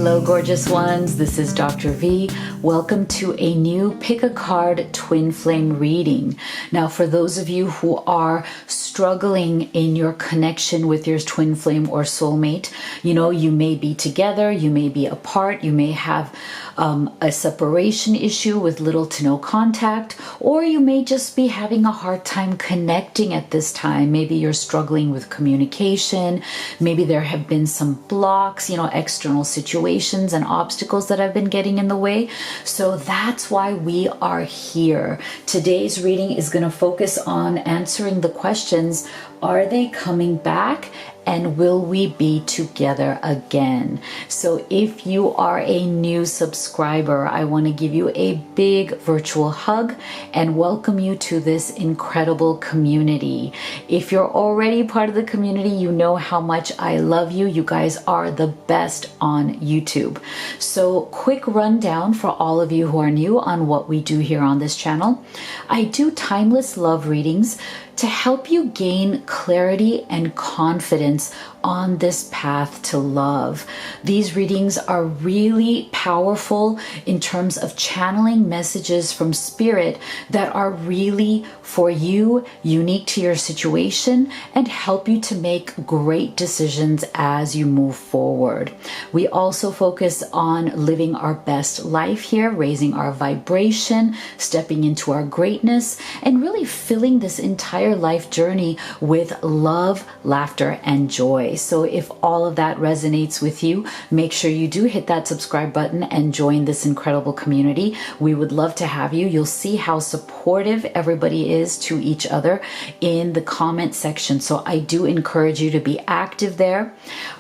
Hello, gorgeous ones. This is Dr. V. Welcome to a new Pick a Card Twin Flame reading. Now, for those of you who are struggling in your connection with your twin flame or soulmate, you may be together, you may be apart, you may have a separation issue with little to no contact, or you may just be having a hard time connecting at this time. Maybe you're struggling with communication. Maybe there have been some blocks, external situations and obstacles that have been getting in the way. So that's why we are here. Today's reading is going to focus on answering the questions: are they coming back? And will we be together again? So if you are a new subscriber, I want to give you a big virtual hug and welcome you to this incredible community. If you're already part of the community, you know how much I love you. You guys are the best on YouTube. So quick rundown for all of you who are new on what we do here on this channel. I do timeless love readings to help you gain clarity and confidence on this path to love. These readings are really powerful in terms of channeling messages from spirit that are really for you, unique to your situation, and help you to make great decisions as you move forward. We also focus on living our best life here, raising our vibration, stepping into our greatness, and really filling this entire life journey with love, laughter, and joy. So if all of that resonates with you, make sure you do hit that subscribe button and join this incredible community. We would love to have you. You'll see how supportive everybody is to each other in the comment section. So I do encourage you to be active there.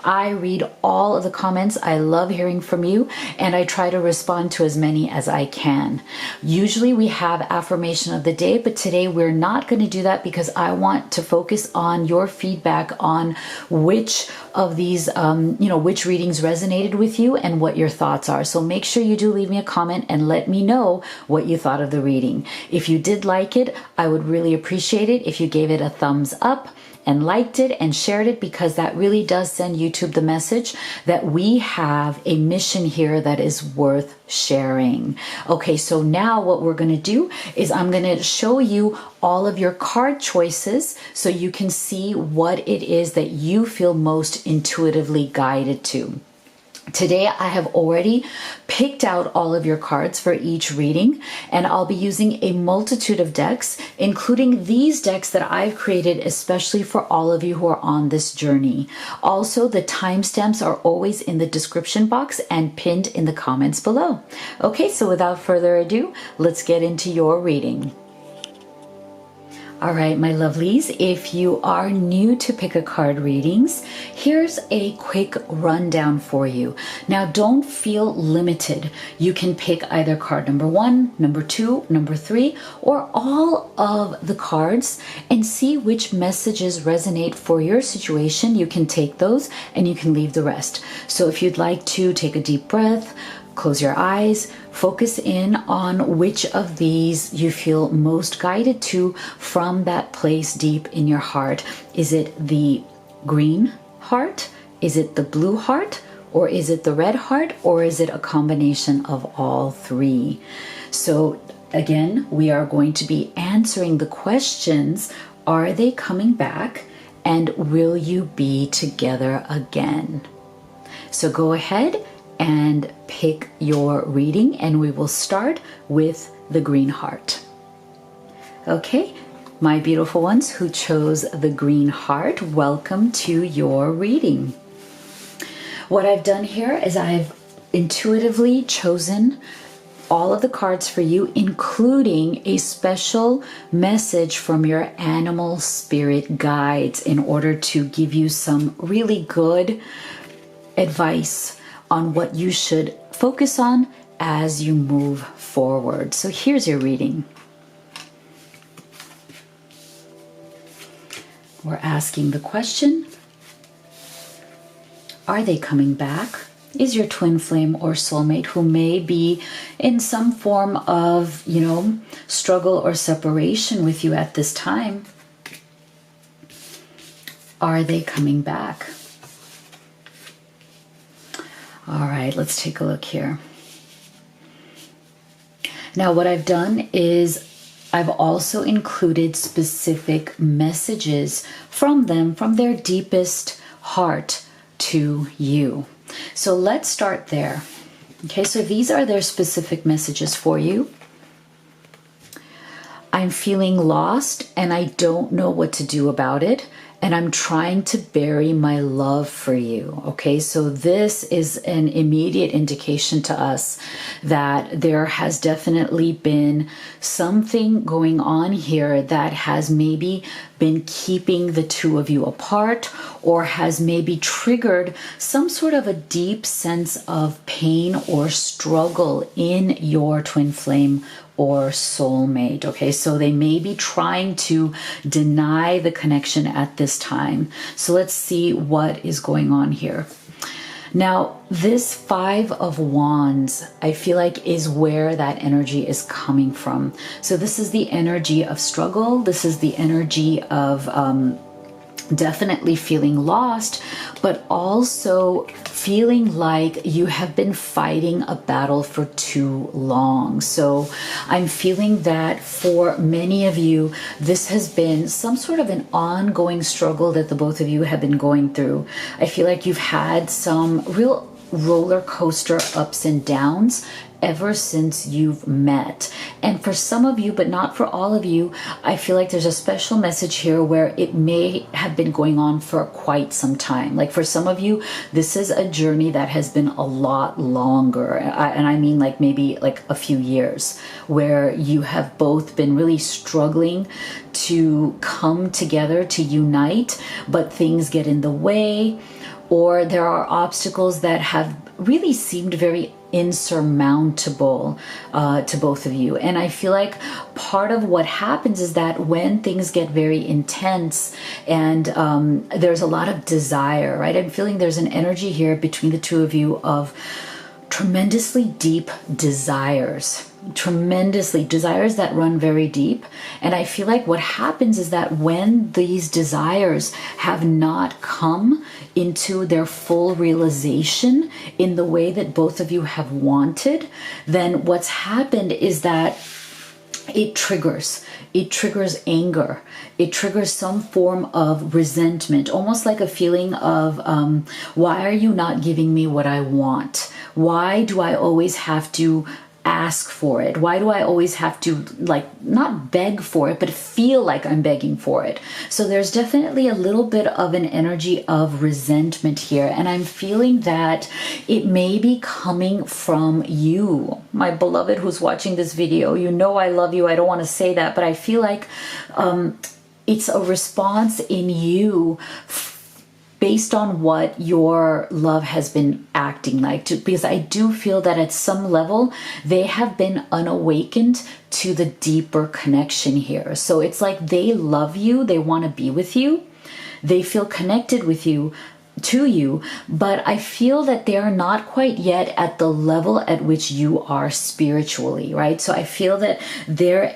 I read all of the comments. I love hearing from you, and I try to respond to as many as I can. Usually we have affirmation of the day, but today we're not going to do that because I want to focus on your feedback on which of these, which readings resonated with you and what your thoughts are. So make sure you do leave me a comment and let me know what you thought of the reading. If you did like it, I would really appreciate it if you gave it a thumbs up and liked it and shared it, because that really does send YouTube the message that we have a mission here that is worth sharing. Okay, so now what we're going to do is I'm going to show you all of your card choices so you can see what it is that you feel most intuitively guided to. Today, I have already picked out all of your cards for each reading, and I'll be using a multitude of decks, including these decks that I've created especially for all of you who are on this journey. Also, the timestamps are always in the description box and pinned in the comments below. Okay, so without further ado, let's get into your reading. All right, my lovelies, if you are new to Pick a Card readings, here's a quick rundown for you. Now, don't feel limited. You can pick either card number 1, number 2, number 3, or all of the cards and see which messages resonate for your situation. You can take those and you can leave the rest. So if you'd like to take a deep breath, close your eyes, focus in on which of these you feel most guided to from that place deep in your heart. Is it the green heart? Is it the blue heart? Or is it the red heart? Or is it a combination of all three? So again, we are going to be answering the questions: are they coming back? And will you be together again? So go ahead and pick your reading, and we will start with the green heart. Okay, my beautiful ones who chose the green heart, welcome to your reading. What I've done here is I've intuitively chosen all of the cards for you, including a special message from your animal spirit guides in order to give you some really good advice on what you should focus on as you move forward. So here's your reading. We're asking the question: are they coming back? Is your twin flame or soulmate, who may be in some form of, struggle or separation with you at this time, are they coming back? All right, let's take a look here. Now, what I've done is I've also included specific messages from them, from their deepest heart to you. So let's start there. Okay, so these are their specific messages for you. I'm feeling lost and I don't know what to do about it. And I'm trying to bury my love for you. Okay, so this is an immediate indication to us that there has definitely been something going on here that has maybe been keeping the two of you apart, or has maybe triggered some sort of a deep sense of pain or struggle in your twin flame or soulmate. Okay, so they may be trying to deny the connection at this time. So let's see what is going on here. Now, this Five of Wands, I feel like, is where that energy is coming from. So this is the energy of struggle. This is the energy of definitely feeling lost, but also feeling like you have been fighting a battle for too long. So I'm feeling that for many of you, this has been some sort of an ongoing struggle that the both of you have been going through. I feel like you've had some real roller coaster ups and downs ever since you've met. And for some of you, but not for all of you, I feel like there's a special message here where it may have been going on for quite some time. Like for some of you, this is a journey that has been a lot longer. And I mean like maybe like a few years, where you have both been really struggling to come together, to unite, but things get in the way, or there are obstacles that have really seemed very insurmountable to both of you. And I feel like part of what happens is that when things get very intense and there's a lot of desire, right? I'm feeling there's an energy here between the two of you of tremendously deep desires. Desires that run very deep. And I feel like what happens is that when these desires have not come into their full realization in the way that both of you have wanted, then what's happened is that it triggers anger. It triggers some form of resentment, almost like a feeling of, why are you not giving me what I want? Why do I always have to ask for it? Why do I always have to, like, not beg for it, but feel like I'm begging for it? So there's definitely a little bit of an energy of resentment here. And I'm feeling that it may be coming from you, my beloved who's watching this video. You know I love you. I don't want to say that, but I feel like it's a response in you based on what your love has been acting like. Because I do feel that at some level, they have been unawakened to the deeper connection here. So it's like they love you, they want to be with you, they feel connected with you, to you, but I feel that they are not quite yet at the level at which you are spiritually, right? So I feel that their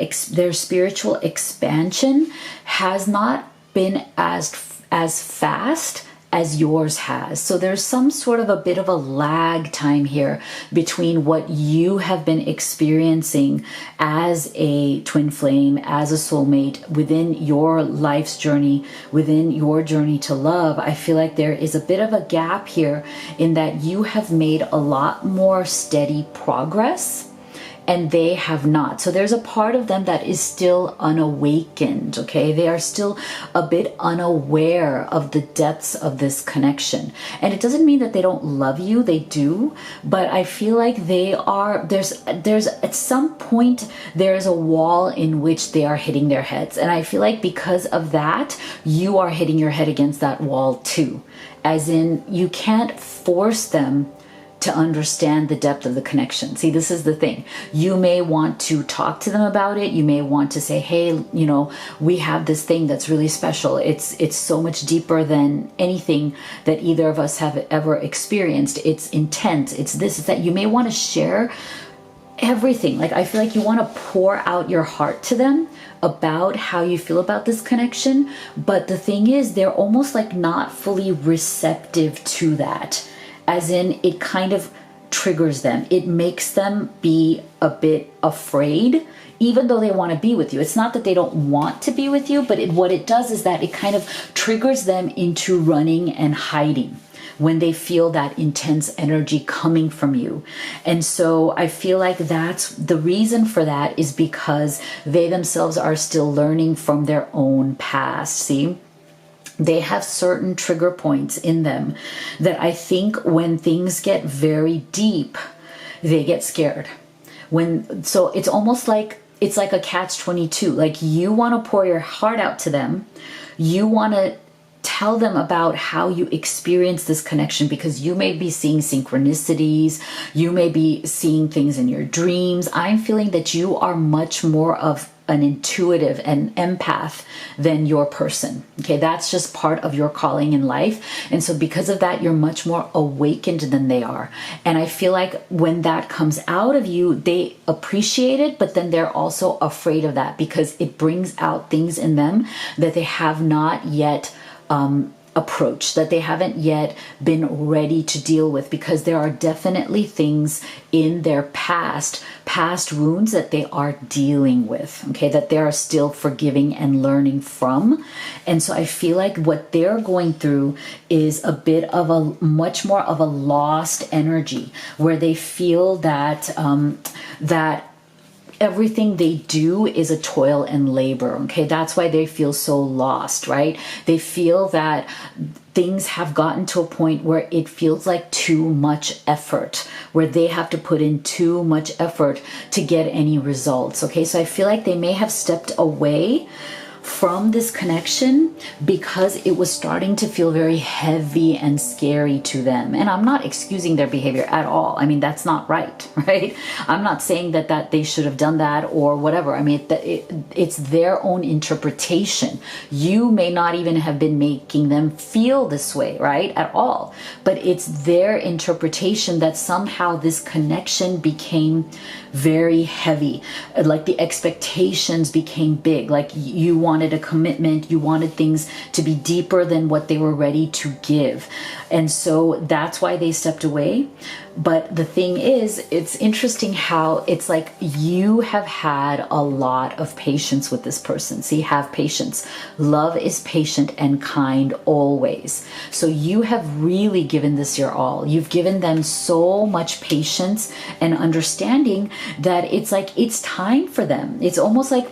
spiritual expansion has not been as fast as yours has. So there's some sort of a bit of a lag time here between what you have been experiencing as a twin flame, as a soulmate within your life's journey, within your journey to love. I feel like there is a bit of a gap here in that you have made a lot more steady progress and they have not. So there's a part of them that is still unawakened, okay? They are still a bit unaware of the depths of this connection. And it doesn't mean that they don't love you, they do, but I feel like they are, there's at some point, there's a wall in which they are hitting their heads. And I feel like because of that, you are hitting your head against that wall too. As in, you can't force them to understand the depth of the connection. See, this is the thing. You may want to talk to them about it. You may want to say, hey, you know, we have this thing that's really special. It's so much deeper than anything that either of us have ever experienced. It's intense. It's this, it's that. You may want to share everything. Like, I feel like you want to pour out your heart to them about how you feel about this connection. But the thing is, they're almost like not fully receptive to that. as in it kind of triggers them. It makes them be a bit afraid, even though they want to be with you. It's not that they don't want to be with you, but what it does is that it kind of triggers them into running and hiding when they feel that intense energy coming from you. And so I feel like that's the reason for that, is because they themselves are still learning from their own past. See? They have certain trigger points in them that I think when things get very deep, they get scared. So it's almost like, it's like a catch-22. Like, you want to pour your heart out to them. You want to tell them about how you experience this connection, because you may be seeing synchronicities. You may be seeing things in your dreams. I'm feeling that you are much more of an intuitive and empath than your person. Okay, that's just part of your calling in life. And so because of that, you're much more awakened than they are. And I feel like when that comes out of you, they appreciate it, but then they're also afraid of that, because it brings out things in them that they have not yet approach, that they haven't yet been ready to deal with, because there are definitely things in their past wounds that they are dealing with, okay, that they are still forgiving and learning from. And so I feel like what they're going through is a bit of a much more of a lost energy, where they feel that that everything they do is a toil and labor. Okay, that's why they feel so lost, right? They feel that things have gotten to a point where it feels like too much effort, where they have to put in too much effort to get any results. Okay, so I feel like they may have stepped away from this connection because it was starting to feel very heavy and scary to them. And I'm not excusing their behavior at all. I mean, that's not right, right? I'm not saying that they should have done that or whatever. I mean, it's their own interpretation. You may not even have been making them feel this way, right? At all. But it's their interpretation that somehow this connection became very heavy. Like the expectations became big. Like you wanted a commitment, you wanted things to be deeper than what they were ready to give. And so that's why they stepped away. But the thing is, it's interesting how it's like you have had a lot of patience with this person. See, have patience. Love is patient and kind always. So you have really given this your all. You've given them so much patience and understanding that it's like it's time for them. It's almost like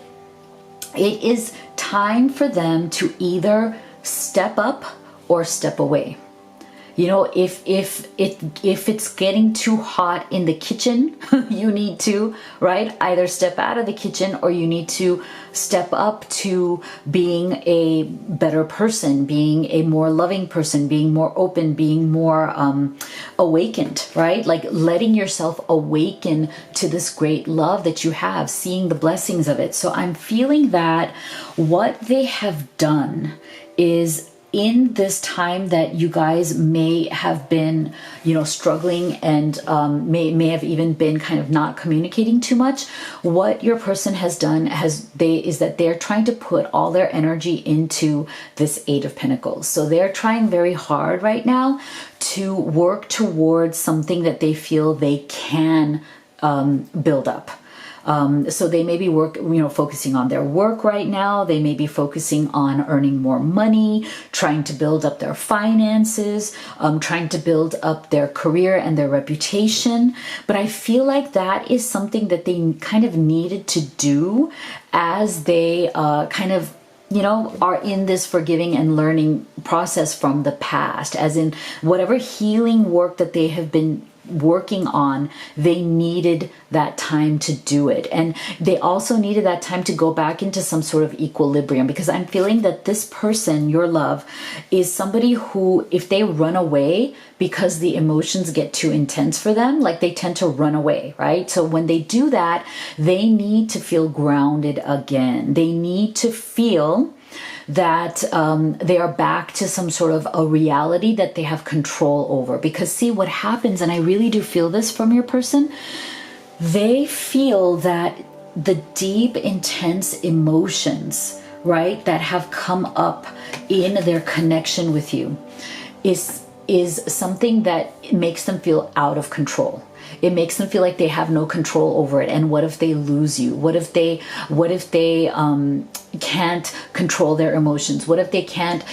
it is time for them to either step up or step away. You know, if it's getting too hot in the kitchen, you need to, right, either step out of the kitchen or you need to step up to being a better person, being a more loving person, being more open, being more awakened, right? Like letting yourself awaken to this great love that you have, seeing the blessings of it. So I'm feeling that what they have done is, in this time that you guys may have been, you know, struggling and may have even been kind of not communicating too much, what your person has done is that they're trying to put all their energy into this Eight of Pentacles. So they're trying very hard right now to work towards something that they feel they can build up. So they may be focusing on their work right now. They may be focusing on earning more money, trying to build up their finances, trying to build up their career and their reputation. But I feel like that is something that they kind of needed to do as they kind of, you know, are in this forgiving and learning process from the past, as in whatever healing work that they have been working on, they needed that time to do it. And they also needed that time to go back into some sort of equilibrium, because I'm feeling that this person, your love, is somebody who, if they run away because the emotions get too intense for them, like they tend to run away, right? So when they do that, they need to feel grounded again. They need to feel that they are back to some sort of a reality that they have control over. Because see what happens, and I really do feel this from your person, they feel that the deep, intense emotions, right, that have come up in their connection with you is is something that makes them feel out of control. It makes them feel like they have no control over it. And what if they lose you? What if they can't control their emotions? What if they can't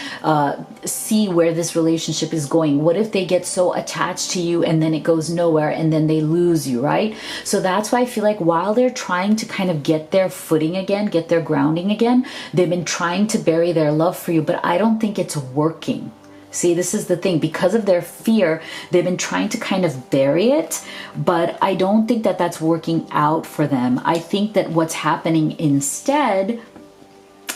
see where this relationship is going? What if they get so attached to you and then it goes nowhere and then they lose you, right? So that's why I feel like while they're trying to kind of get their footing again, get their grounding again, they've been trying to bury their love for you, but I don't think it's working. See, this is the thing. Because of their fear, they've been trying to kind of bury it, but I don't think that that's working out for them. I think that what's happening instead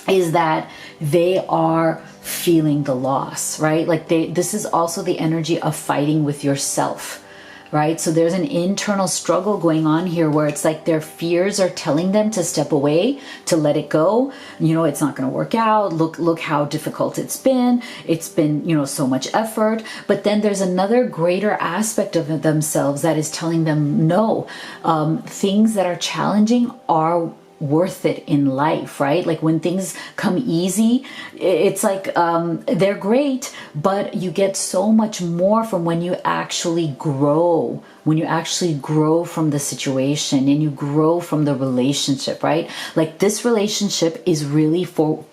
is that they are feeling the loss, right? Like this is also the energy of fighting with yourself, right? So there's an internal struggle going on here where it's like their fears are telling them to step away, to let it go. You know, it's not going to work out. Look how difficult it's been. It's been, you know, so much effort. But then there's another greater aspect of themselves that is telling them, no, things that are challenging are worth it in life, right? Like when things come easy, it's like they're great, but you get so much more from when you actually grow, from the situation and you grow from the relationship, right? Like this relationship is really for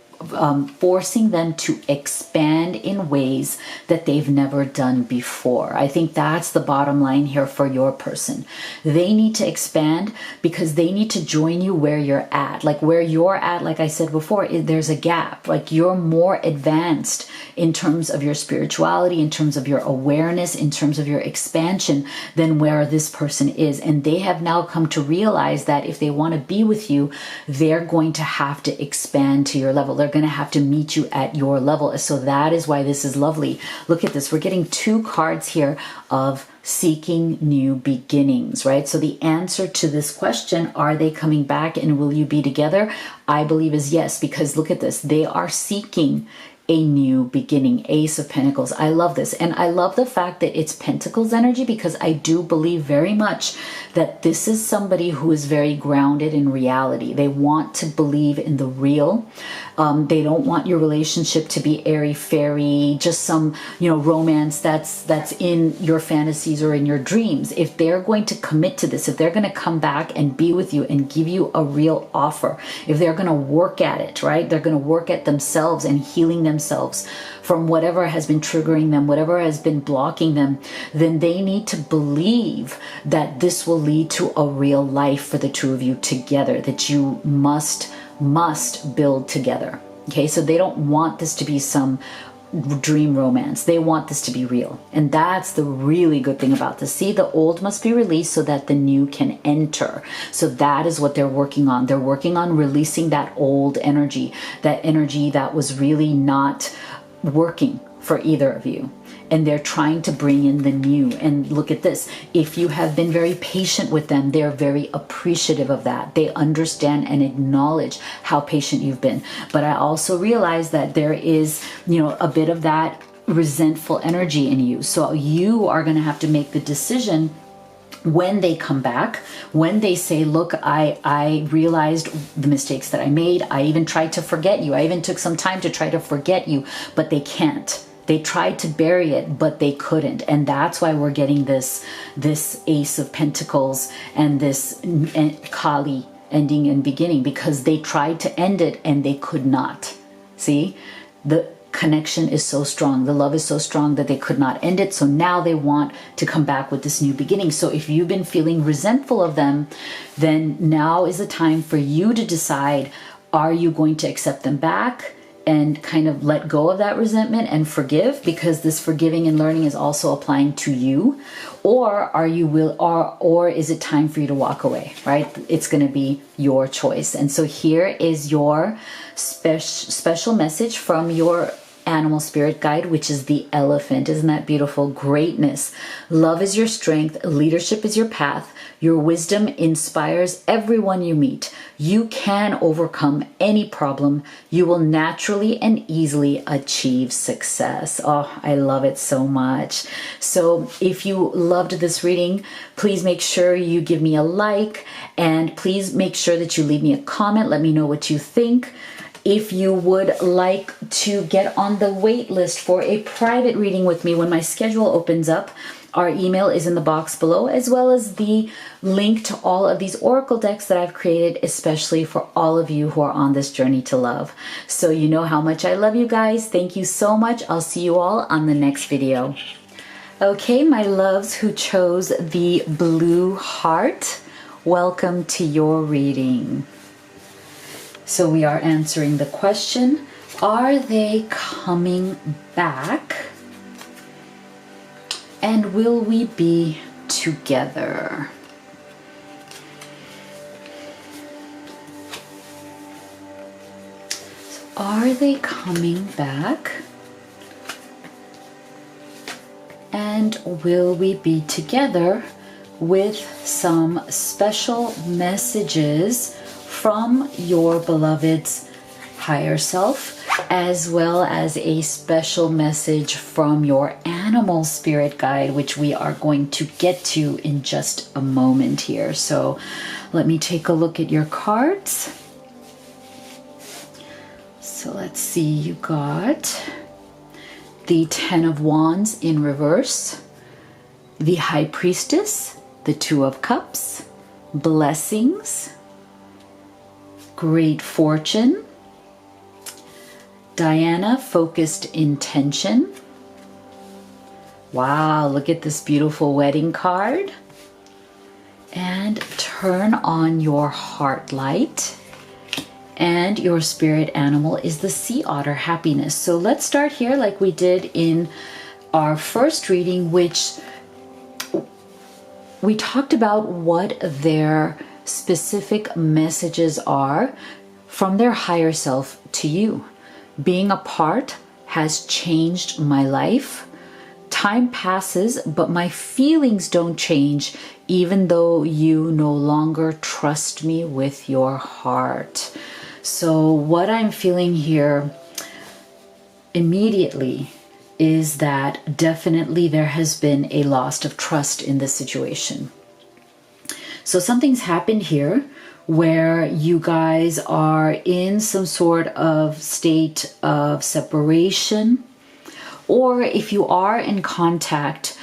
forcing them to expand in ways that they've never done before. I think that's the bottom line here for your person. They need to expand because they need to join you where you're at. Like where you're at, like I said before, there's a gap. Like you're more advanced in terms of your spirituality, in terms of your awareness, in terms of your expansion than where this person is. And they have now come to realize that if they want to be with you, they're going to have to expand to your level. They're going to have to meet you at your level. So that is why this is lovely. Look at this. We're getting 2 cards here of seeking new beginnings, right? So the answer to this question, are they coming back and will you be together? I believe is yes, because look at this. They are seeking a new beginning. Ace of Pentacles. I love this. And I love the fact that it's Pentacles energy because I do believe very much that this is somebody who is very grounded in reality. They want to believe in the real. They don't want your relationship to be airy-fairy, just some, you know, romance that's in your fantasies or in your dreams. If they're going to commit to this, if they're going to come back and be with you and give you a real offer, if they're going to work at it, right? They're going to work at themselves and healing themselves from whatever has been triggering them, whatever has been blocking them, then they need to believe that this will lead to a real life for the two of you together, that you must build together. Okay, so they don't want this to be some dream romance. They want this to be real. And that's the really good thing about this. See, the old must be released so that the new can enter. So that is what they're working on. They're working on releasing that old energy, that was really not working for either of you. And they're trying to bring in the new. And look at this. If you have been very patient with them, they're very appreciative of that. They understand and acknowledge how patient you've been. But I also realize that there is, you know, a bit of that resentful energy in you. So you are going to have to make the decision when they come back, when they say, look, I realized the mistakes that I made. I even tried to forget you. I even took some time to try to forget you, but they can't. They tried to bury it, but they couldn't. And that's why we're getting this Ace of Pentacles and this Kali ending and beginning, because they tried to end it and they could not. See, the connection is so strong. The love is so strong that they could not end it. So now they want to come back with this new beginning. So if you've been feeling resentful of them, then now is the time for you to decide, are you going to accept them back and kind of let go of that resentment and forgive, because this forgiving and learning is also applying to you, or or is it time for you to walk away, right? It's going to be your choice. And so here is your special message from your animal spirit guide, which is the elephant. Isn't that beautiful? Greatness. Love is your strength. Leadership is your path. Your wisdom inspires everyone you meet. You can overcome any problem. You will naturally and easily achieve success. Oh, I love it so much. So if you loved this reading, please make sure you give me a like, and please make sure that you leave me a comment. Let me know what you think. If you would like to get on the wait list for a private reading with me when my schedule opens up, our email is in the box below, as well as the link to all of these oracle decks that I've created, especially for all of you who are on this journey to love. So you know how much I love you guys. Thank you so much. I'll see you all on the next video. Okay, my loves who chose the blue heart, welcome to your reading. So we are answering the question, are they coming back? And will we be together? So are they coming back? And will we be together, with some special messages from your beloved's higher self, as well as a special message from your animal spirit guide, which we are going to get to in just a moment here. So let me take a look at your cards. So let's see, you got the Ten of Wands in reverse, the High Priestess, the Two of Cups, Blessings, Great Fortune, Diana, Focused Intention. Wow, look at this beautiful wedding card. And Turn on Your Heart Light. And your spirit animal is the Sea Otter, Happiness. So let's start here like we did in our first reading, which we talked about what their specific messages are from their higher self to you. Being apart has changed my life. Time passes, but my feelings don't change, even though you no longer trust me with your heart. So what I'm feeling here immediately is that definitely there has been a loss of trust in this situation. So something's happened here where you guys are in some sort of state of separation, or if you are in contact,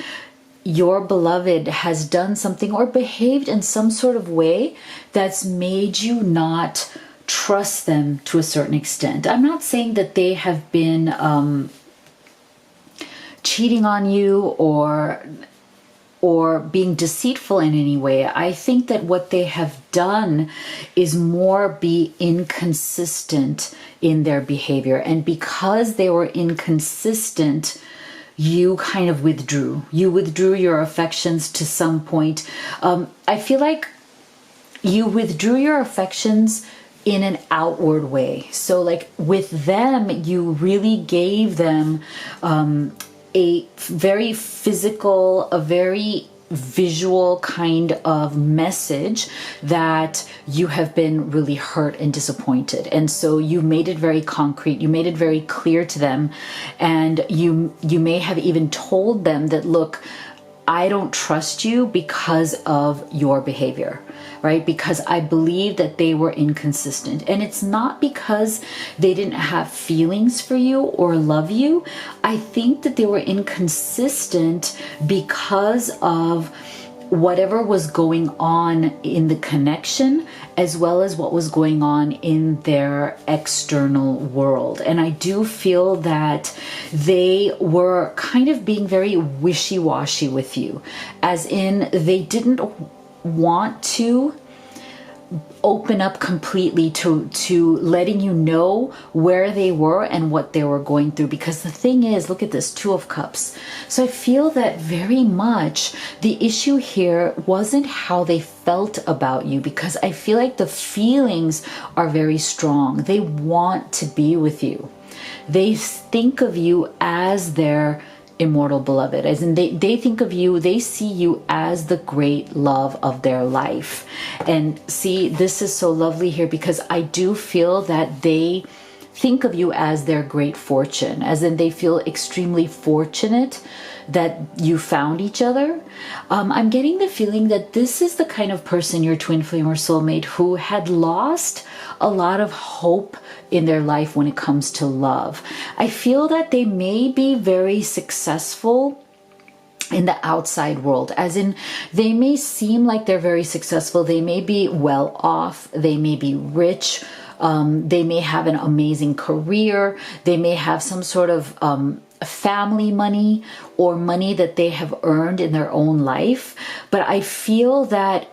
your beloved has done something or behaved in some sort of way that's made you not trust them to a certain extent. I'm not saying that they have been cheating on you or being deceitful in any way. I think that what they have done is more be inconsistent in their behavior. And because they were inconsistent, you kind of withdrew. You withdrew your affections to some point. I feel like you withdrew your affections in an outward way. So like with them, you really gave them a very physical, a very visual kind of message that you have been really hurt and disappointed. And so you made it very concrete, you made it very clear to them, and you may have even told them that, look, I don't trust you because of your behavior, right? Because I believe that they were inconsistent. And it's not because they didn't have feelings for you or love you. I think that they were inconsistent because of whatever was going on in the connection, as well as what was going on in their external world. And I do feel that they were kind of being very wishy-washy with you, as in they didn't want to open up completely to letting you know where they were and what they were going through. Because the thing is, look at this, Two of Cups. So I feel that very much the issue here wasn't how they felt about you, because I feel like the feelings are very strong. They want to be with you. They think of you as their immortal beloved, as in they think of you, they see you as the great love of their life. And see, this is so lovely here, because I do feel that they think of you as their great fortune, as in they feel extremely fortunate that you found each other. I'm getting the feeling that this is the kind of person, your twin flame or soulmate, who had lost a lot of hope in their life when it comes to love. I feel that they may be very successful in the outside world, as in they may seem like they're very successful. They may be well off. They may be rich. They may have an amazing career. They may have some sort of family money or money that they have earned in their own life. But I feel that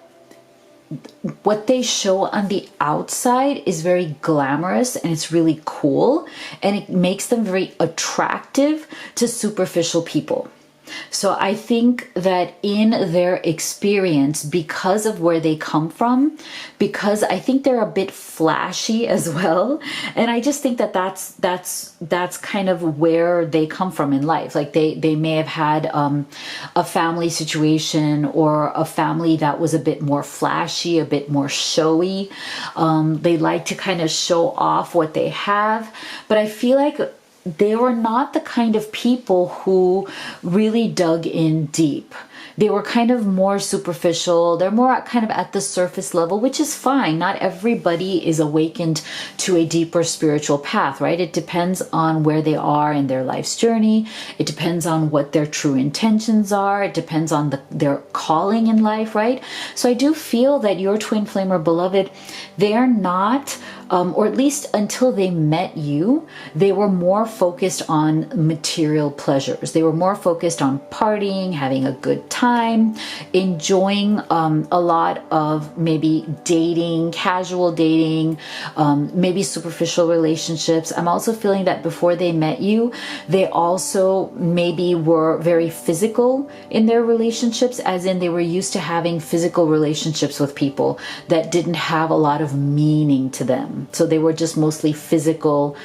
what they show on the outside is very glamorous and it's really cool, and it makes them very attractive to superficial people. So I think that in their experience, because of where they come from, because I think they're a bit flashy as well, and I just think that that's kind of where they come from in life. Like they may have had a family situation or a family that was a bit more flashy, a bit more showy. They like to kind of show off what they have, but I feel like they were not the kind of people who really dug in deep. They were kind of more superficial. They're more kind of at the surface level, which is fine. Not everybody is awakened to a deeper spiritual path, right? It depends on where they are in their life's journey. It depends on what their true intentions are. It depends on their calling in life, right? So I do feel that your twin flame or beloved, they are not, or at least until they met you, they were more focused on material pleasures. They were more focused on partying, having a good time, enjoying a lot of maybe dating, casual dating, maybe superficial relationships. I'm also feeling that before they met you, they also maybe were very physical in their relationships, as in they were used to having physical relationships with people that didn't have a lot of meaning to them. So they were just mostly physical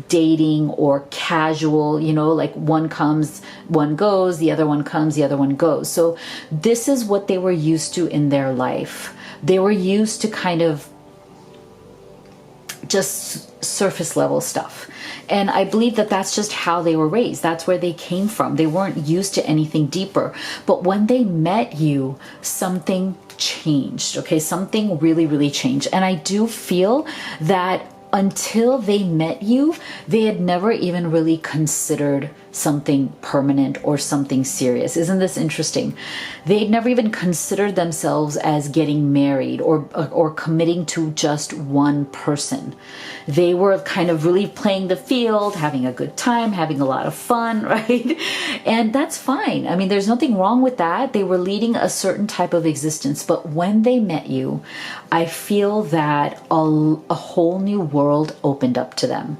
dating or casual, you know, like one comes, one goes, the other one comes, the other one goes. So this is what they were used to in their life. They were used to kind of just surface level stuff. And I believe that that's just how they were raised. That's where they came from. They weren't used to anything deeper. But when they met you, something changed, okay? Something really, really changed. And I do feel that until they met you, they had never even really considered something permanent or something serious. Isn't this interesting? They'd never even considered themselves as getting married or committing to just one person. They were kind of really playing the field, having a good time, having a lot of fun, right? And that's fine. I mean, there's nothing wrong with that. They were leading a certain type of existence. But when they met you, I feel that a whole new world opened up to them.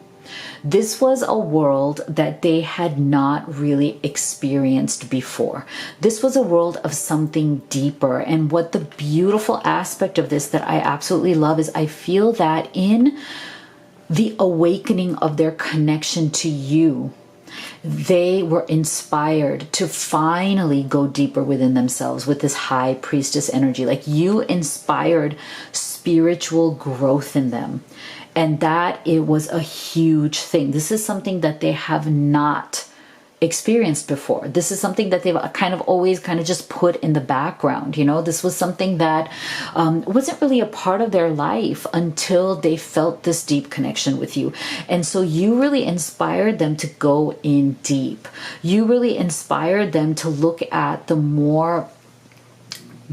This was a world that they had not really experienced before. This was a world of something deeper. And what the beautiful aspect of this that I absolutely love is I feel that in the awakening of their connection to you, they were inspired to finally go deeper within themselves with this high priestess energy. Like you inspired spiritual growth in them. And that it was a huge thing. This is something that they have not experienced before. This is something that they've kind of always kind of just put in the background. You know, this was something that wasn't really a part of their life until they felt this deep connection with you. And so you really inspired them to go in deep. You really inspired them to look at the more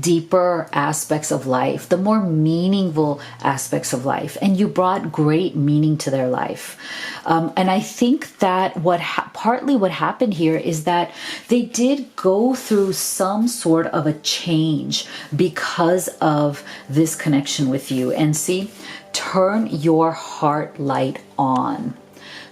deeper aspects of life, the more meaningful aspects of life, and you brought great meaning to their life. And I think that partly what happened here is that they did go through some sort of a change because of this connection with you. And see, turn your heart light on.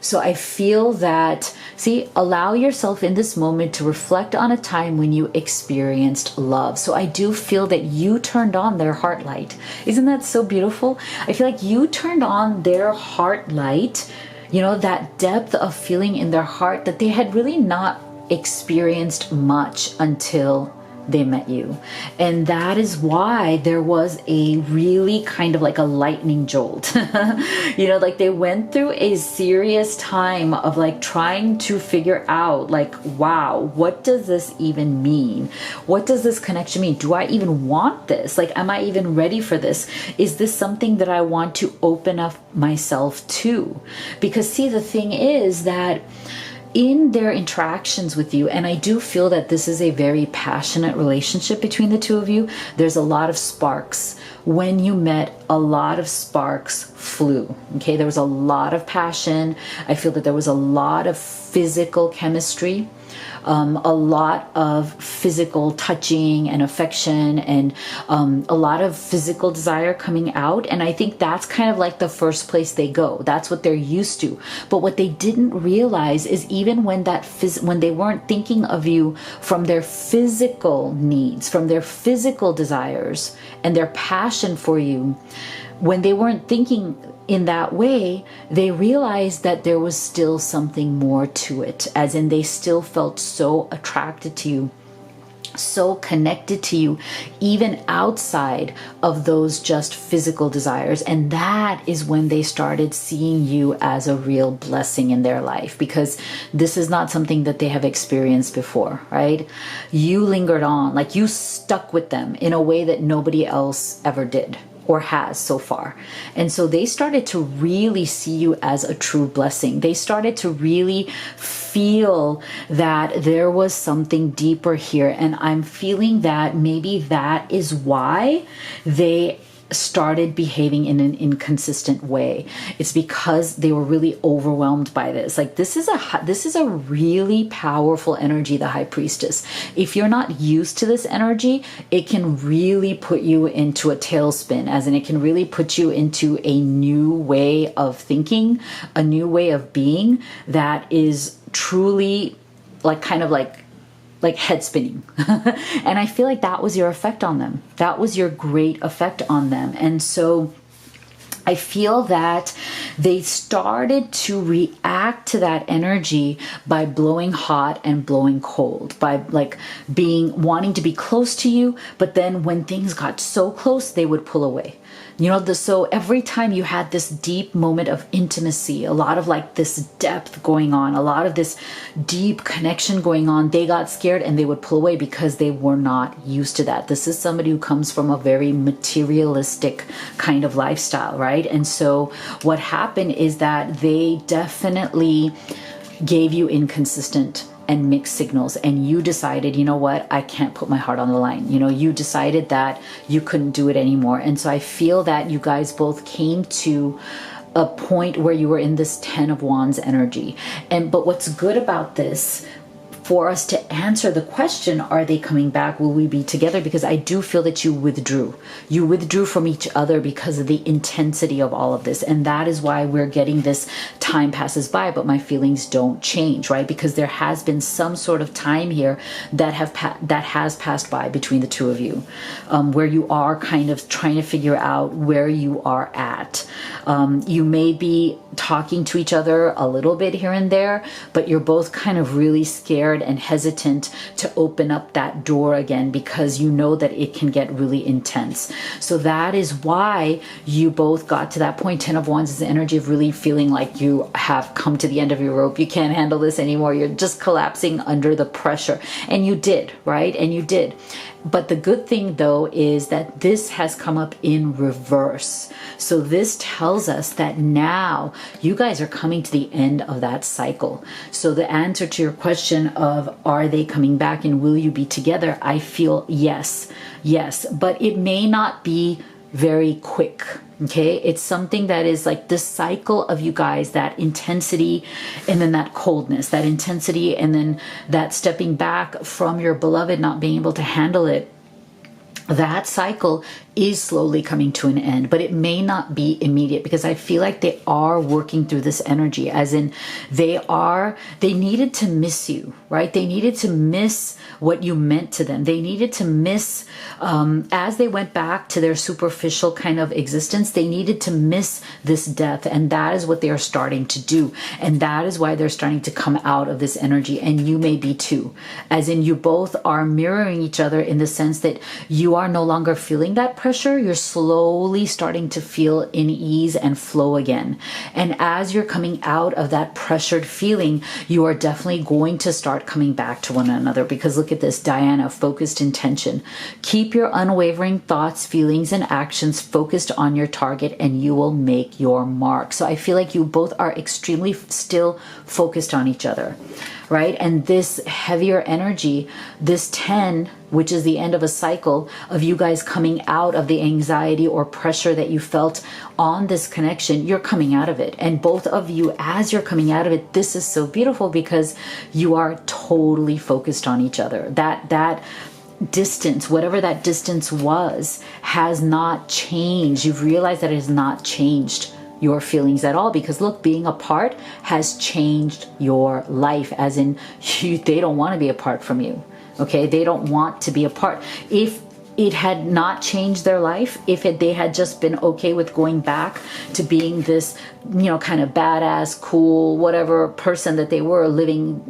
So I feel that, see, allow yourself in this moment to reflect on a time when you experienced love. So I do feel that you turned on their heart light. Isn't that so beautiful? I feel like you turned on their heart light, you know, that depth of feeling in their heart that they had really not experienced much until they met you. And that is why there was a really kind of like a lightning jolt. You know, like they went through a serious time of like trying to figure out like, wow, what does this even mean? What does this connection mean? Do I even want this? Like, am I even ready for this? Is this something that I want to open up myself to? Because see, the thing is that in their interactions with you, and I do feel that this is a very passionate relationship between the two of you, there's a lot of sparks. When you met, a lot of sparks flew. Okay, there was a lot of passion. I feel that there was a lot of physical chemistry, a lot of physical touching and affection, and a lot of physical desire coming out. And I think that's kind of like the first place they go. That's what they're used to. But what they didn't realize is even when when they weren't thinking of you from their physical needs, from their physical desires and their passion for you, when they weren't thinking in that way, they realized that there was still something more to it, as in they still felt so attracted to you, so connected to you, even outside of those just physical desires. And that is when they started seeing you as a real blessing in their life, because this is not something that they have experienced before, right? You lingered on, like you stuck with them in a way that nobody else ever did or has so far. And so they started to really see you as a true blessing. They started to really feel that there was something deeper here. And I'm feeling that maybe that is why they started behaving in an inconsistent way. It's because they were really overwhelmed by this. Like this is a really powerful energy, the High Priestess. If you're not used to this energy, it can really put you into a tailspin, as in it can really put you into a new way of thinking, a new way of being that is truly like kind of like head spinning. And I feel like that was your effect on them. That was your great effect on them. And so I feel that they started to react to that energy by blowing hot and blowing cold, by like wanting to be close to you. But then when things got so close, they would pull away. You know, so every time you had this deep moment of intimacy, a lot of like this depth going on, a lot of this deep connection going on, they got scared and they would pull away because they were not used to that. This is somebody who comes from a very materialistic kind of lifestyle, right? And so what happened is that they definitely gave you inconsistent and mixed signals, and you decided, you know what, I can't put my heart on the line. You know, you decided that you couldn't do it anymore. And so I feel that you guys both came to a point where you were in this 10 of Wands energy. But what's good about this, for us to answer the question, are they coming back? Will we be together? Because I do feel that you withdrew. You withdrew from each other because of the intensity of all of this. And that is why we're getting this time passes by, but my feelings don't change, right? Because there has been some sort of time here that has passed by between the two of you, where you are kind of trying to figure out where you are at. You may be talking to each other a little bit here and there, but you're both kind of really scared and hesitant to open up that door again, because you know that it can get really intense. So that is why you both got to that point. 10 of Wands is the energy of really feeling like you have come to the end of your rope. You can't handle this anymore. You're just collapsing under the pressure. And you did, right? And you did. But the good thing though is that this has come up in reverse. So this tells us that now you guys are coming to the end of that cycle. So the answer to your question of are they coming back and will you be together? I feel yes, but it may not be very quick. Okay, it's something that is like this cycle of you guys, that intensity and then that coldness, that intensity and then that stepping back from your beloved, not being able to handle it. That cycle is slowly coming to an end, but it may not be immediate, because I feel like they are working through this energy, as in they needed to miss you, right? They needed to miss what you meant to them. They needed to miss, as they went back to their superficial kind of existence, they needed to miss this death. And that is what they are starting to do. And that is why they're starting to come out of this energy. And you may be too. As in, you both are mirroring each other in the sense that you are no longer feeling that pressure. You're slowly starting to feel in ease and flow again. And as you're coming out of that pressured feeling, you are definitely going to start coming back to one another. Because look at this, Diana, focused intention. Keep your unwavering thoughts, feelings, and actions focused on your target, and you will make your mark. So I feel like you both are extremely still focused on each other, right? And this heavier energy, this 10, which is the end of a cycle of you guys coming out of the anxiety or pressure that you felt on this connection, you're coming out of it. And both of you, as you're coming out of it, this is so beautiful because you are totally focused on each other. That distance, whatever that distance was, has not changed. You've realized that it has not changed your feelings at all, because look, being apart has changed your life, as in they don't want to be apart from you. Okay, they don't want to be apart. If it had not changed their life, if they had just been okay with going back to being this, kind of badass, cool, whatever person that they were, living,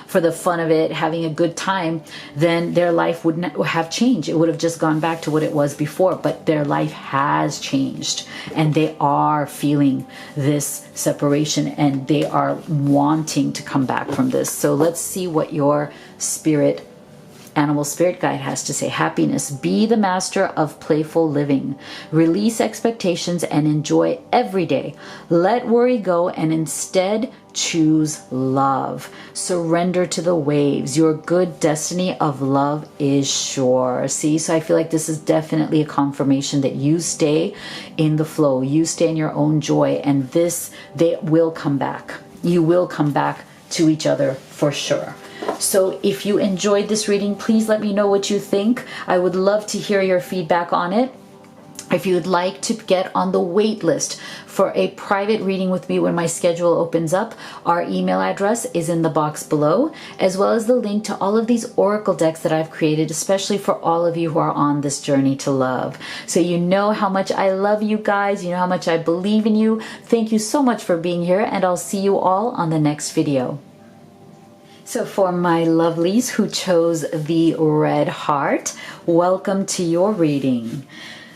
for the fun of it, having a good time, then their life wouldn't have changed. It would have just gone back to what it was before. But their life has changed, and they are feeling this separation, and they are wanting to come back from this. So let's see what your animal spirit guide has to say. Happiness. Be the master of playful living. Release expectations and enjoy every day. Let worry go and instead choose love. Surrender to the waves. Your good destiny of love is sure. See, so I feel like this is definitely a confirmation that you stay in the flow. You stay in your own joy, and they will come back. You will come back to each other for sure. So if you enjoyed this reading, please let me know what you think. I would love to hear your feedback on it. If you would like to get on the wait list for a private reading with me when my schedule opens up, our email address is in the box below, as well as the link to all of these oracle decks that I've created, especially for all of you who are on this journey to love. So you know how much I love you guys. You know how much I believe in you. Thank you so much for being here, and I'll see you all on the next video. So for my lovelies who chose the red heart, welcome to your reading.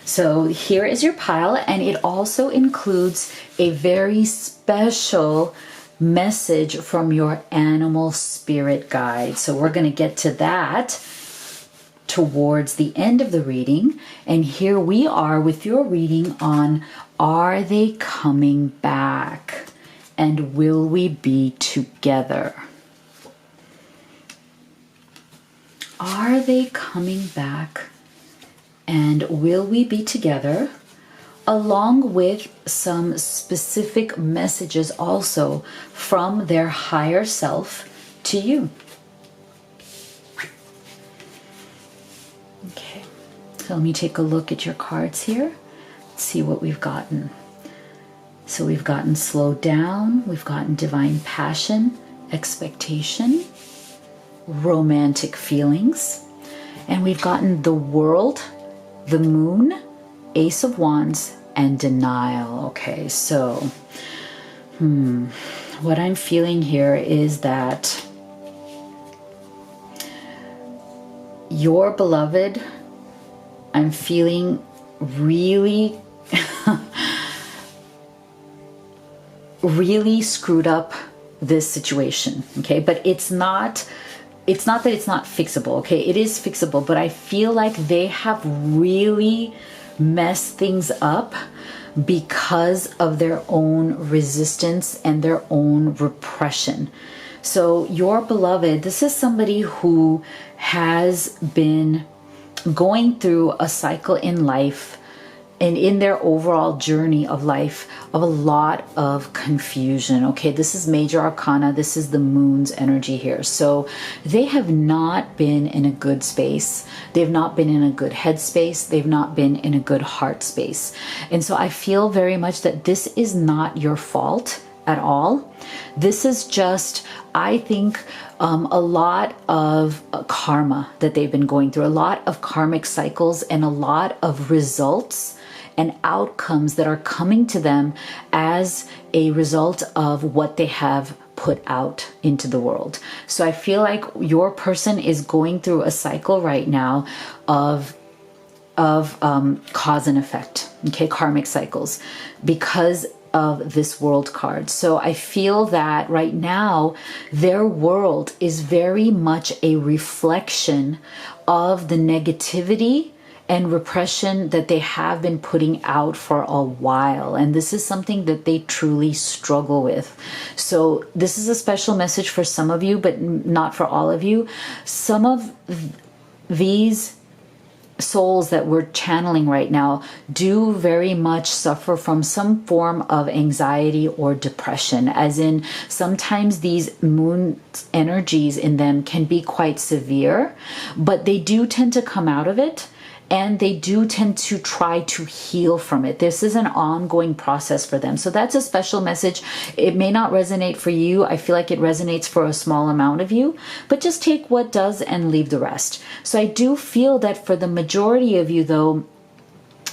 So here is your pile, and it also includes a very special message from your animal spirit guide. So we're going to get to that towards the end of the reading. And here we are with your reading on, are they coming back? And will we be together? Are they coming back, and will we be together? Along with some specific messages also from their higher self to you. Okay, so let me take a look at your cards here. Let's see what we've gotten. So we've gotten slow down, we've gotten divine passion, expectation, romantic feelings, and we've gotten the world, the moon, ace of wands, and denial. Okay, so what I'm feeling here is that your beloved, I'm feeling really really screwed up this situation. Okay, but it's not that it's not fixable. Okay, it is fixable, but I feel like they have really messed things up because of their own resistance and their own repression. So your beloved, this is somebody who has been going through a cycle in life and in their overall journey of life of a lot of confusion. Okay, this is major arcana. This is the moon's energy here. So they have not been in a good space. They've not been in a good headspace. They've not been in a good heart space. And so I feel very much that this is not your fault at all. This is just, I think, a lot of karma that they've been going through, a lot of karmic cycles, and a lot of results and outcomes that are coming to them as a result of what they have put out into the world. So I feel like your person is going through a cycle right now of cause and effect, okay, karmic cycles, because of this world card. So I feel that right now their world is very much a reflection of the negativity and repression that they have been putting out for a while. And this is something that they truly struggle with. So this is a special message for some of you, but not for all of you. Some of these souls that we're channeling right now do very much suffer from some form of anxiety or depression, as in sometimes these moon energies in them can be quite severe, but they do tend to come out of it. And they do tend to try to heal from it. This is an ongoing process for them. So that's a special message. It may not resonate for you. I feel like it resonates for a small amount of you, but just take what does and leave the rest. So I do feel that for the majority of you, though,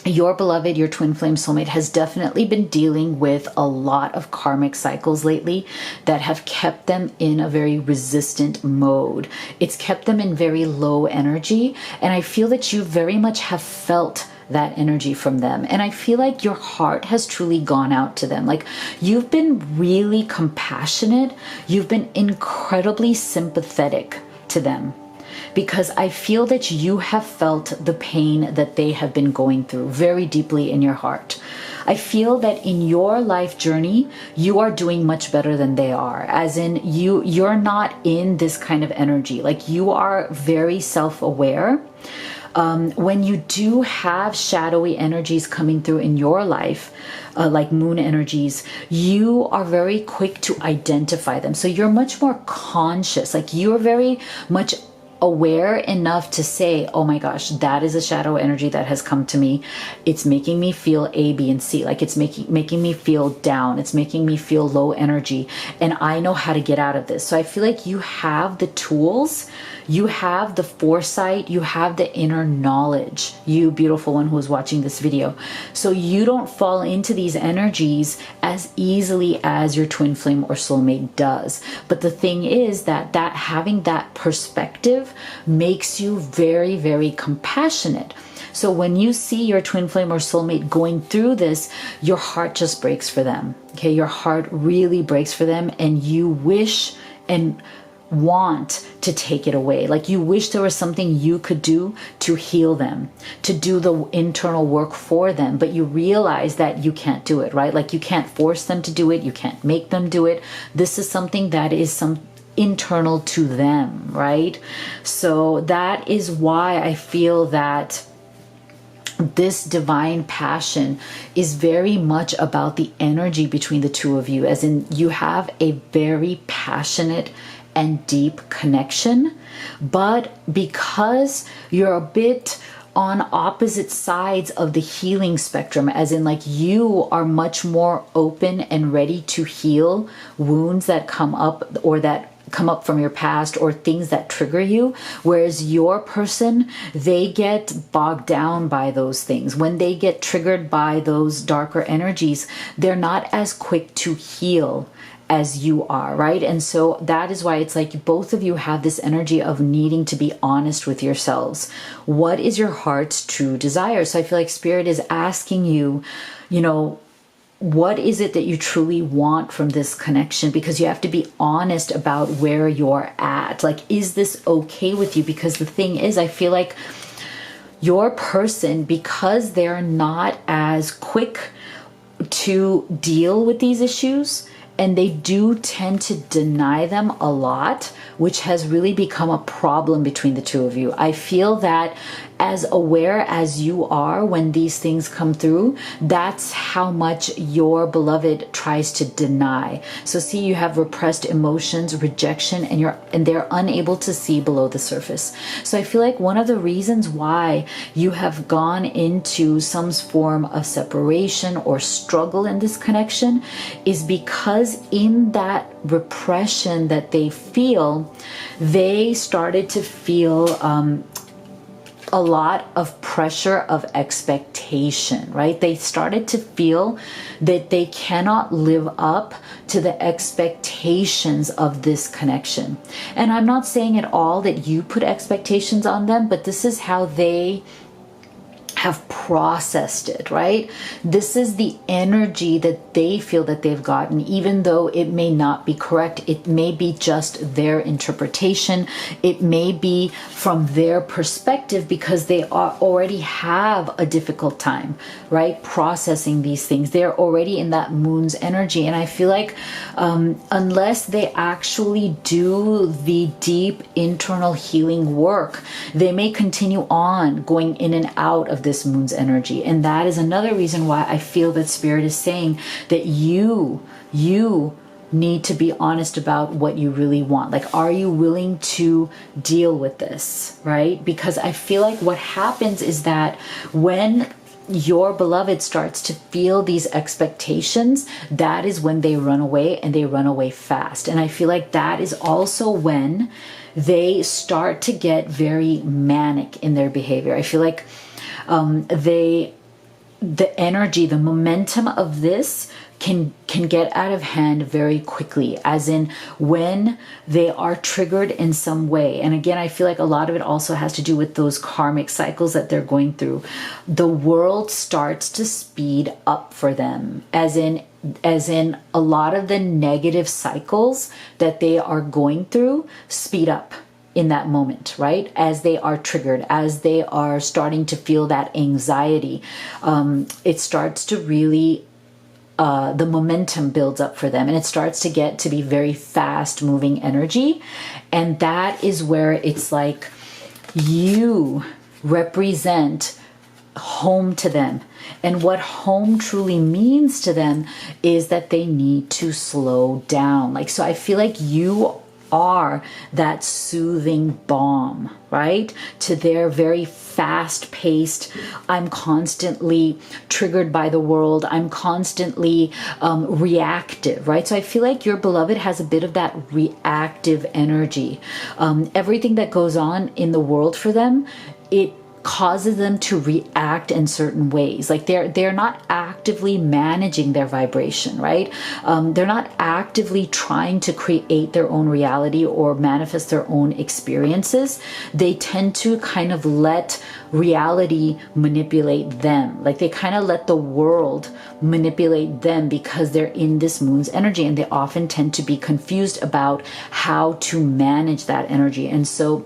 your beloved, your twin flame soulmate has definitely been dealing with a lot of karmic cycles lately that have kept them in a very resistant mode. It's kept them in very low energy. And I feel that you very much have felt that energy from them. And I feel like your heart has truly gone out to them. Like, you've been really compassionate. You've been incredibly sympathetic to them, because I feel that you have felt the pain that they have been going through very deeply in your heart. I feel that in your life journey, you are doing much better than they are. As in, you're not in this kind of energy. Like, you are very self-aware. When you do have shadowy energies coming through in your life, like moon energies, you are very quick to identify them. So you're much more conscious. Like, you're very much aware enough to say, oh my gosh, that is a shadow energy that has come to me. It's making me feel A, B, and C. Like, it's making me feel down. It's making me feel low energy. And I know how to get out of this. So I feel like you have the tools, you have the foresight, you have the inner knowledge, you beautiful one who is watching this video. So you don't fall into these energies as easily as your twin flame or soulmate does. But the thing is that having that perspective makes you very, very compassionate. So when you see your twin flame or soulmate going through this, your heart just breaks for them. Okay, your heart really breaks for them, and you wish and want to take it away. Like, you wish there was something you could do to heal them, to do the internal work for them, but you realize that you can't do it, right? Like, you can't force them to do it. You can't make them do it. This is something that is internal to them, right? So that is why I feel that this divine passion is very much about the energy between the two of you, as in, you have a very passionate and deep connection. But because you're a bit on opposite sides of the healing spectrum, as in, like, you are much more open and ready to heal wounds that come up, or that come up from your past, or things that trigger you, whereas your person, they get bogged down by those things. When they get triggered by those darker energies, they're not as quick to heal as you are, right? And so that is why it's like both of you have this energy of needing to be honest with yourselves. What is your heart's true desire? So I feel like Spirit is asking you, what is it that you truly want from this connection? Because you have to be honest about where you're at. Like, is this okay with you? Because the thing is, I feel like your person, because they're not as quick to deal with these issues, and they do tend to deny them a lot, which has really become a problem between the two of you. I feel that as aware as you are when these things come through, that's how much your beloved tries to deny. So see, you have repressed emotions, rejection, and they're unable to see below the surface. So I feel like one of the reasons why you have gone into some form of separation or struggle in this connection is because because in that repression that they feel, they started to feel a lot of pressure of expectation, right? They started to feel that they cannot live up to the expectations of this connection. And I'm not saying at all that you put expectations on them, but this is how they have processed it, right? This is the energy that they feel that they've gotten, even though it may not be correct. It may be just their interpretation. It may be from their perspective because they already have a difficult time, right? Processing these things. They're already in that moon's energy. And I feel like unless they actually do the deep internal healing work, they may continue on going in and out of this moon's energy. And that is another reason why I feel that Spirit is saying that you need to be honest about what you really want. Like, are you willing to deal with this, right? Because I feel like what happens is that when your beloved starts to feel these expectations, that is when they run away, and they run away fast. And I feel like that is also when they start to get very manic in their behavior. I feel like the energy, the momentum of this can get out of hand very quickly, as in when they are triggered in some way. And again, I feel like a lot of it also has to do with those karmic cycles that they're going through. The world starts to speed up for them, as in a lot of the negative cycles that they are going through speed up in that moment, right? As they are triggered, as they are starting to feel that anxiety, it starts to really, the momentum builds up for them, and it starts to get to be very fast moving energy. And that is where it's like you represent home to them. And what home truly means to them is that they need to slow down. Like, so I feel like you are that soothing balm, right? To their very fast-paced, I'm constantly triggered by the world, I'm constantly reactive, right? So I feel like your beloved has a bit of that reactive energy. Everything that goes on in the world for them, it causes them to react in certain ways. Like they're not actively managing their vibration, right? They're not actively trying to create their own reality or manifest their own experiences. They tend to kind of let reality manipulate them. Like they kind of let the world manipulate them because they're in this moon's energy, and they often tend to be confused about how to manage that energy. And so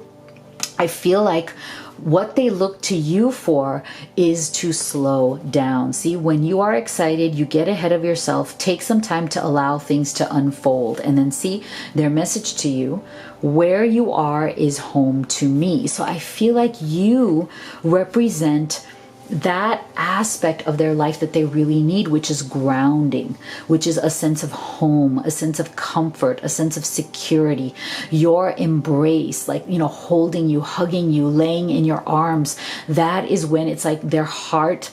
I feel like what they look to you for is to slow down. See, when you are excited, you get ahead of yourself, take some time to allow things to unfold, and then see their message to you. Where you are is home to me. So I feel like you represent that aspect of their life that they really need, which is grounding, which is a sense of home, a sense of comfort, a sense of security, your embrace, like, you know, holding you, hugging you, laying in your arms. That is when it's like their heart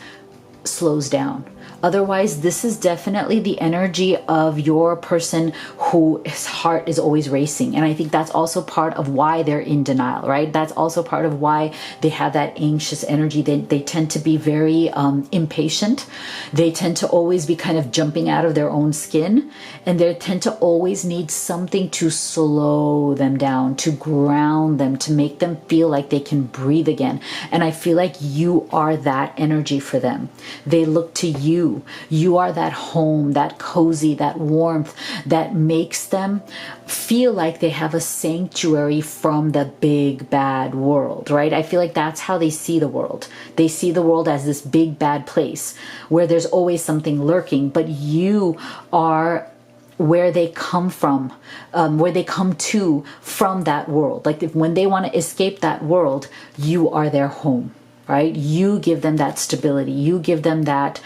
slows down. Otherwise, this is definitely the energy of your person whose heart is always racing. And I think that's also part of why they're in denial, right? That's also part of why they have that anxious energy. They tend to be very impatient. They tend to always be kind of jumping out of their own skin. And they tend to always need something to slow them down, to ground them, to make them feel like they can breathe again. And I feel like you are that energy for them. They look to you. You are that home, that cozy, that warmth that makes them feel like they have a sanctuary from the big bad world, right? I feel like that's how they see the world. They see the world as this big bad place where there's always something lurking, but you are where they come from, where they come to from that world. Like when they want to escape that world, you are their home, right? You give them that stability. You give them that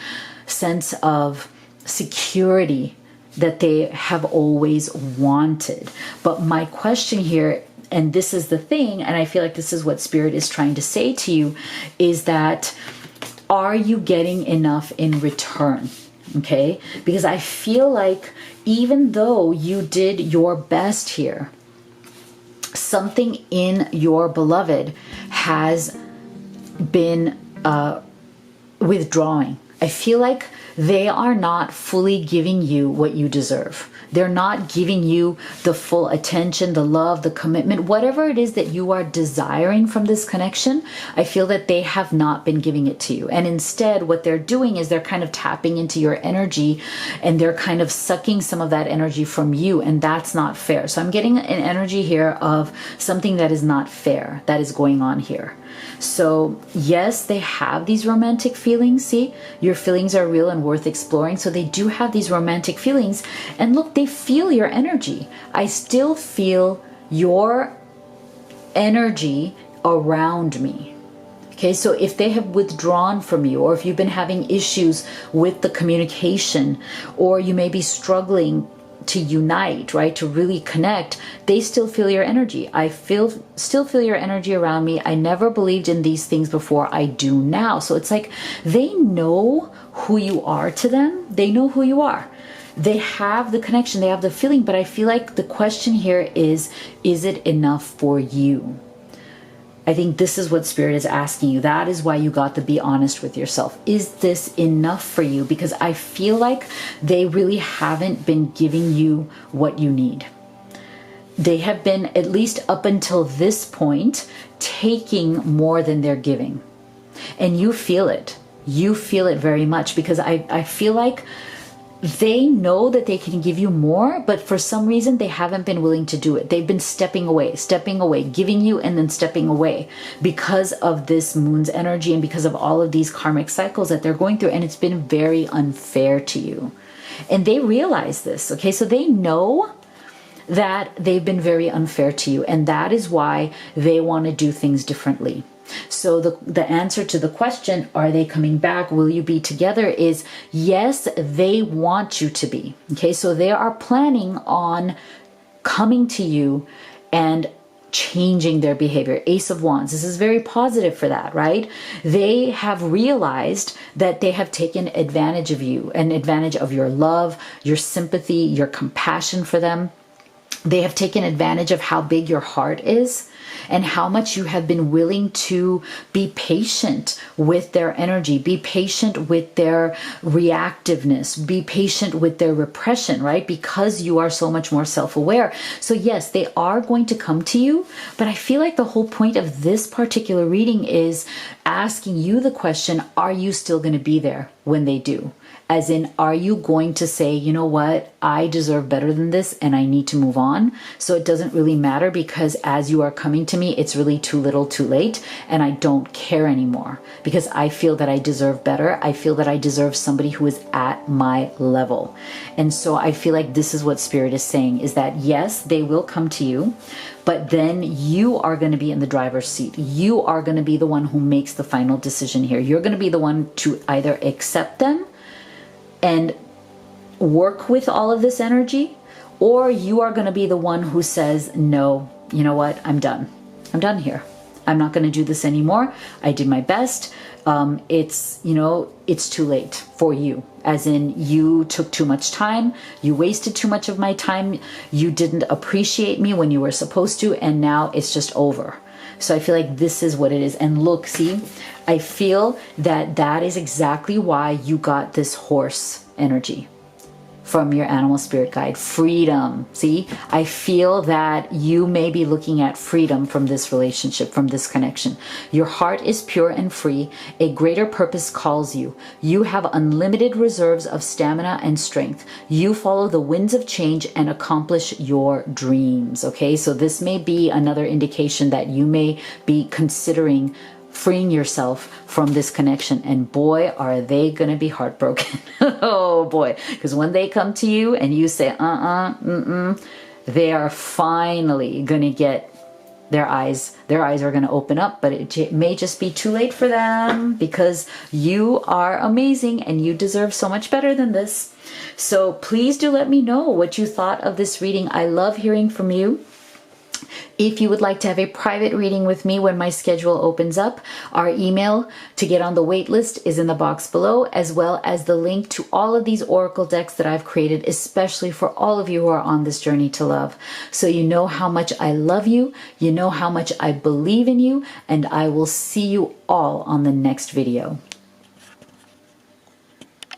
sense of security that they have always wanted. But my question here, and this is the thing, and I feel like this is what Spirit is trying to say to you, is that are you getting enough in return? okay? Because I feel like even though you did your best here, something in your beloved has been withdrawing. I feel like they are not fully giving you what you deserve. They're not giving you the full attention, the love, the commitment, whatever it is that you are desiring from this connection. I feel that they have not been giving it to you. And instead, what they're doing is they're kind of tapping into your energy and they're kind of sucking some of that energy from you. And that's not fair. So I'm getting an energy here of something that is not fair that is going on here. So yes, they have these romantic feelings. See, your feelings are real and worth exploring. So they do have these romantic feelings. And look, they feel your energy. I still feel your energy around me. Okay, so if they have withdrawn from you, or if you've been having issues with the communication, or you may be struggling to unite, right, to really connect, they still feel your energy. I still feel your energy around me. I never believed in these things before. I do now. So it's like they know who you are to them. They know who you are. They have the connection. They have the feeling. But I feel like the question here is it enough for you? I think this is what Spirit is asking you. That is why you got to be honest with yourself. Is this enough for you? Because I feel like they really haven't been giving you what you need. They have been, at least up until this point, taking more than they're giving. And you feel it. You feel it very much, because I feel like they know that they can give you more, but for some reason they haven't been willing to do it. They've been stepping away, giving you and then stepping away because of this moon's energy and because of all of these karmic cycles that they're going through. And it's been very unfair to you. And they realize this, okay? So they know that they've been very unfair to you. And that is why they want to do things differently. So the answer to the question, are they coming back? Will you be together? Is yes, they want you to be. Okay, so they are planning on coming to you and changing their behavior. Ace of Wands. This is very positive for that, right? They have realized that they have taken advantage of you, and advantage of your love, your sympathy, your compassion for them. They have taken advantage of how big your heart is and how much you have been willing to be patient with their energy, be patient with their reactiveness, be patient with their repression, right? Because you are so much more self-aware. So yes, they are going to come to you, but I feel like the whole point of this particular reading is asking you the question, are you still going to be there when they do? As in, are you going to say, you know what, I deserve better than this and I need to move on? So it doesn't really matter, because as you are coming to me, it's really too little too late, and I don't care anymore because I feel that I deserve better. I feel that I deserve somebody who is at my level. And so I feel like this is what Spirit is saying, is that yes, they will come to you, but then you are going to be in the driver's seat. You are going to be the one who makes the final decision here. You're going to be the one to either accept them and work with all of this energy, or you are going to be the one who says, no, you know what, I'm done. I'm done here. I'm not going to do this anymore. I did my best. It's too late for you. As in, you took too much time. You wasted too much of my time. You didn't appreciate me when you were supposed to. And now it's just over. So I feel like this is what it is. And look, see, I feel that that is exactly why you got this horse energy from your animal spirit guide. Freedom. See, I feel that you may be looking at freedom from this relationship, from this connection. Your heart is pure and free. A greater purpose calls you. You have unlimited reserves of stamina and strength. You follow the winds of change and accomplish your dreams. Okay, so this may be another indication that you may be considering freeing yourself from this connection. And boy, are they going to be heartbroken. Oh boy. Because when they come to you and you say, they are finally going to get their eyes are going to open up, but it may just be too late for them, because you are amazing and you deserve so much better than this. So please do let me know what you thought of this reading. I love hearing from you. If you would like to have a private reading with me when my schedule opens up, our email to get on the wait list is in the box below, as well as the link to all of these oracle decks that I've created, especially for all of you who are on this journey to love. So you know how much I love you, you know how much I believe in you, and I will see you all on the next video.